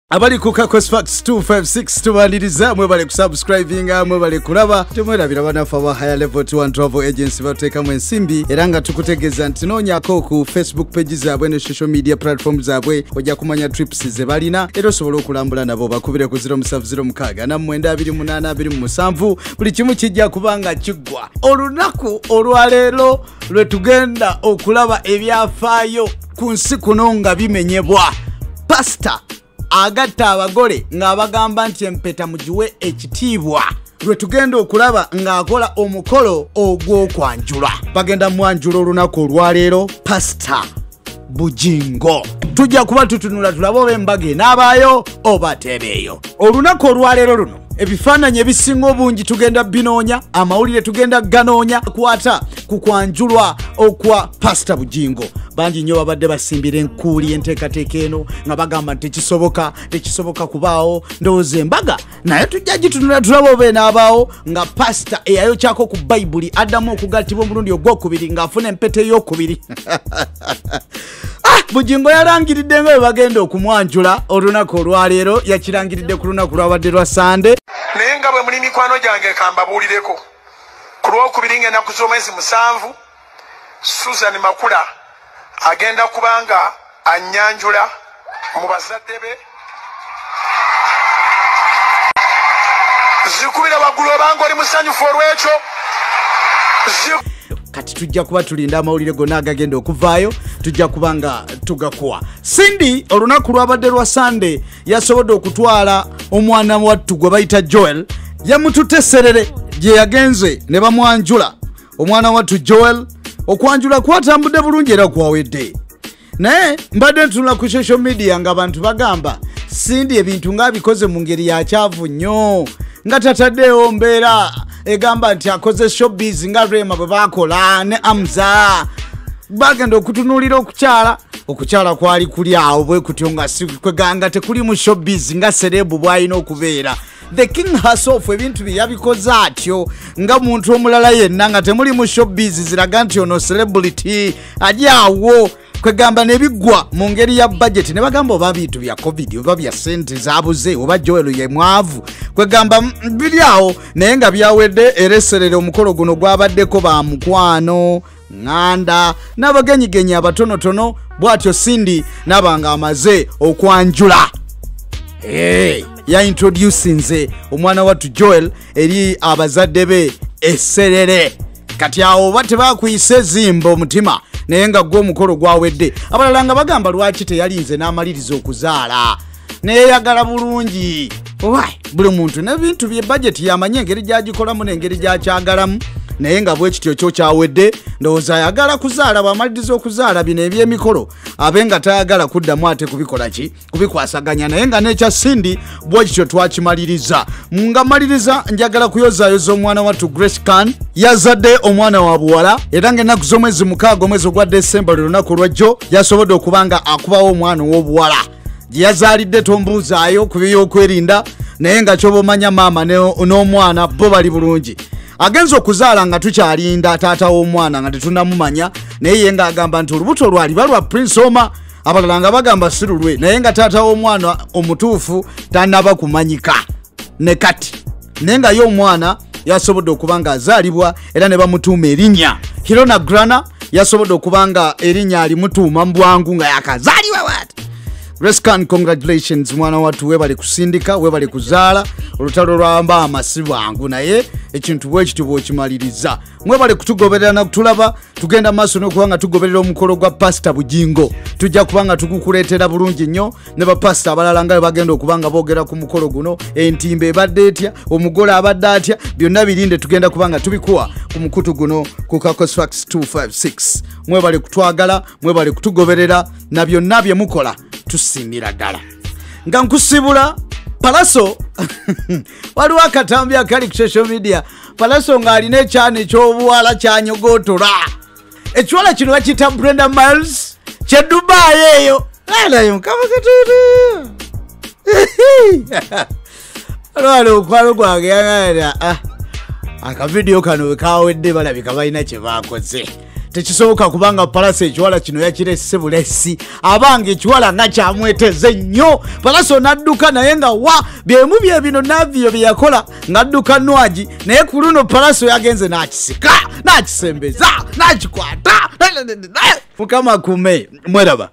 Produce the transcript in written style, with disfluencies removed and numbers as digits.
Abali kuka Cosfax 256 tubaliriza mwebale kusubscribinga mwebale kulaba tumwerabira banafa ba higher level to travel agency bateka mu ensimbi eranga tukutegeza nti nonyako ku Facebook pages zabwe ne social media platforms zabwe ojja kumanya trips ze balina era osobola okulambula nabo bakubire ku 0706 na 292827 buli kimu kijja kubanga kigwa olunaku olwalero lwe tugenda okulaba ebyafaayo ku nsi kuno nga bimenyebwa pasta agatta abagole nga bagamba nti empeta mujiwe ekitiibwa lwe tugenda okulaba ng'akola omukolo ogw'okwanjula bagenda mwanjula olunaku olwaleero pasta Bugingo tujja kuba tutunula tulaba oba embaga enaabayo oba tebeeyo olunaku olwaleero luno ebifaananyi ebisinga obungi tugenda binoonya amawulire tugenda ganoonya kwata ku kwanjulwa okwa pasta Bugingo bangi nnyo babadde basimbira enkuuli enteekateeka eno nga bagamba nti tekisoboka kubaawo ndowooza embaga naye tujja gitunula tulaba oba enaabaawo nga pasta eyayokyako ku bayibuli addamu okugattibwa omulundi ogwokubiri ng'afuna empeta ey'okubiri Bugingo yalangiridde nga bwe bagenda okumwanjula olunaku olwaleero yakirangiridde ku lunaku lwabadde lwa Sande naye nga bwe muli mikwano gyange kambabuulireko ku lwokubiri ng'ennaku z'omwezi 7 Suzan Makula agenda kubanga annyanjula mu bazadde be zikubira waggulu obanga oli musanyufu olw'ekyo kati tujja kuba tulinda amawulire gonna agagenda okuvaayo tujja kubanga tugakuwa Cindy olunaku lwabadde lwa Sande yasobodde okutwala omwana wattu gwe bayita Joel yamututeserere gye yagenze ne bamwanjula omwana wattu Joel okwanjula kwatambudde bulungi era kwawedde naye mbadde ntunula ku social media nga abantu bagamba Cindy ebintu ng'abikoze mu ngeri ya kyavu nnyo nga tataddeyo mbeera egamba nti akoze showbiz nga Rema bwe bakola ne Amza bagenda okutunuulira okukyala kwali kuli awo bwe kutyo nga kweganga tekuli mu showbiz nga serebu bw'alina okubeera the king herself ebintu bye yabikoze atyo nga muntu omulala yenna nga temuli mu showbiz ziraga nti ono celebrity ali awo kwegamba nebiggwa mu ngeri ya budget ne bagamba oba bintu bya covid oba bya sente zabuze oba Joel ye mwavu kwegamba biri awo naye nga byawedde ereserere omukolo guno gwabaddeko ba mukwano nganda n'abagenyigenyi abatonotono bwatyo Cindy nabanga amaze okwanjula ya introducinze omwana wattu Joel eri abazadde be eserere kati awo bate bakuyise zimbo omutima naye nga gwo omukolo gwawedde abalala nga bagamba lwaki teyalinze n'amaliriza okuzaala neyeyagala bulungi buli muntu n'ebintu bye budget yamanye engeri gyagikolamu n'engeri gyakyagalamu naye nga bwe kityo kyo kyawedde ndowooza ayagala kuzaala bw'amaliriza okuzaala bino ebyemikolo abe nga tayagala kuddamu ate kubikwasaganya naye nga n'ekya Cindy bwe kityo twakimaliriza nga maliriza njagala kuyozaayoza omwana wattu Grace Khan yazadde omwana wa buwala era ng'ennaku z'omwezi 6 omwezi ogwa December lwe lunaku lwajjo yasobodde okubanga akubawo omwana ow'obuwala gye yazaalidde tombuuzaayo ku by'okwerinda naye nga ky'oba omanya maama n'omwana bo bali bulungi agenza okuzaala nga tukyalinda taata w'omwana nga tetunnamumanya naye ye ng'agamba nti olubuto lwaliba lwa Prince Oma abalala nga bagamba si lulwe naye nga taata w'omwana omutuufu tannaba kumanyika ne kati naye nga ye omwana yasobodde okuba nga azaalibwa era ne bamutuuma erinnya Illona Grannah yasobodde okuba nga erinnya alimutuuma mu bwangu nga yakazaalibwa wati Grace Khan, congratulations mwana wattu webale kusindika webale kuzaala olutalo lwamba amasibu angu naye ekintu bwe kityo bw'okimaliriza mwebale kutugoberera na kutulaba tugenda maaso n'okubanga tugoberera omukolo gwa pasta Bugingo tujja kubanga tukukuleetera bulungi nnyo ne bapasta abalala nga bagenda okubanga boogera ku mukolo guno entimba ebadde etya omugole abadde atya byonna birinde tugenda kubanga tubikuwa ku mukutu guno ku Cosfax 256 mwebale kutwagala mwebale kutugoberera na byonna bye mukola tusimira ddala nga nkusibula Pallaso waliwo akatambi akali ku social media Pallaso ng'alina ekyana eky'obuwala kyanyogotola ekiwala kino bakiyita Brenda Miles kye Dubai eyo alayo mukama katuutu alwala okwalo gwange yagala akavidiyo kano wekawedde balabika balina kye baakoze tekisoboka kubanga Pallaso ekiwala kino yakirese bulesi abanga ekiwala nga kyamweteze nnyo. Pallaso n'adduka naye nga wa byemu bye bino navyo bye yakola ng'adduka Nwaji naye ku luno Pallaso yagenze n'akisika n'akisembeza n'akikwata Mukama kume mweraba.